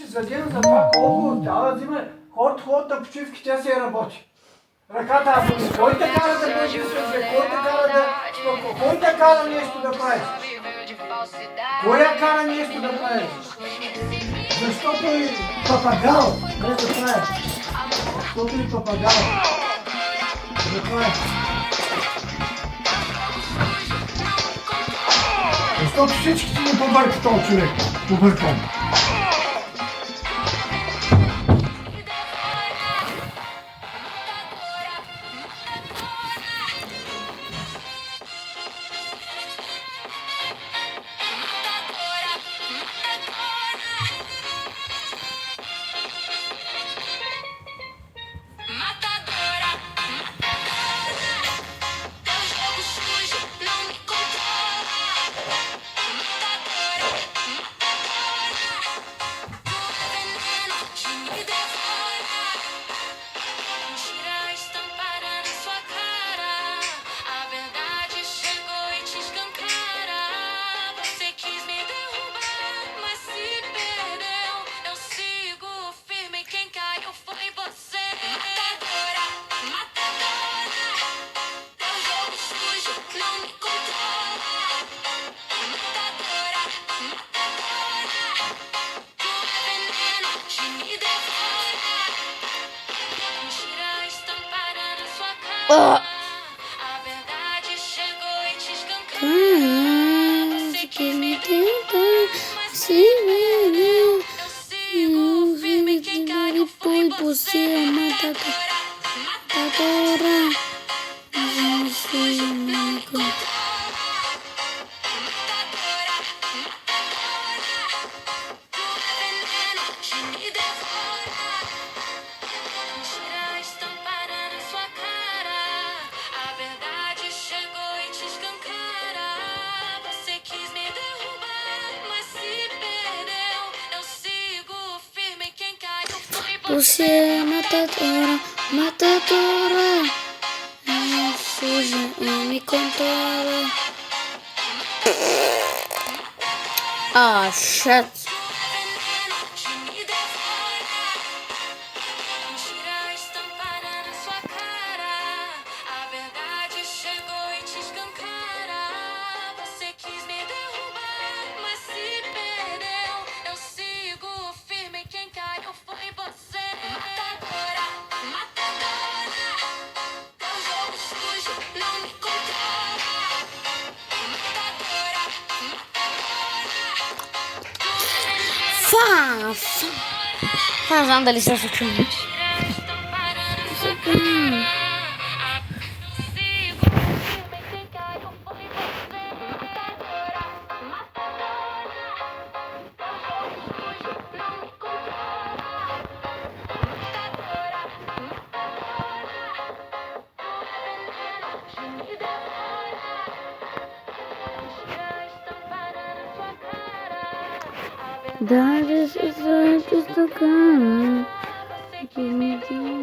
За ден, за това колко тя взима хората почивки, тя се работи. Ръката боли. Кой те кара да бъдеш сърце? Кой те кара нещо да правиш? Кой я кара нещо да правиш? Защото и папагал, без да правиш. Защото и папагал. Да правиш. Защото всички ти ни побърка този човек. Побъркам. Que me tenta, se vendeu. Eu vi que foi você matadora. Não fui amigo. Você é matadora, matadora. Não fuja, não me controla. Ah, shit. Fazendo licença aqui. Dá esses antes do cara que me deu.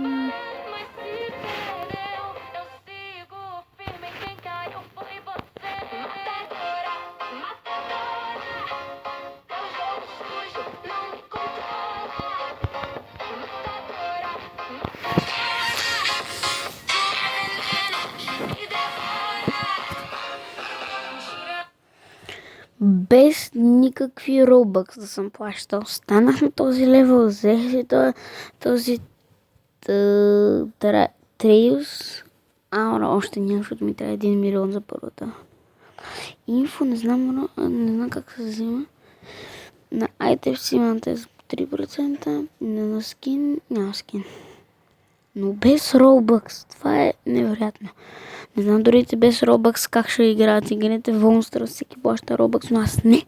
Без никакви робъкс да съм плащал. Станах на този левел, взех си този Треюс. Още няма, защото ми трябва 1 милион за първата. Инфо, не знам как се взима. На айтем си имам тези 3%, на скин няма скин. Но без робъкс, това е невероятно. Не знам дори без робъкс как ще играят игрите в Monster, всеки плаща робъкс, но аз не.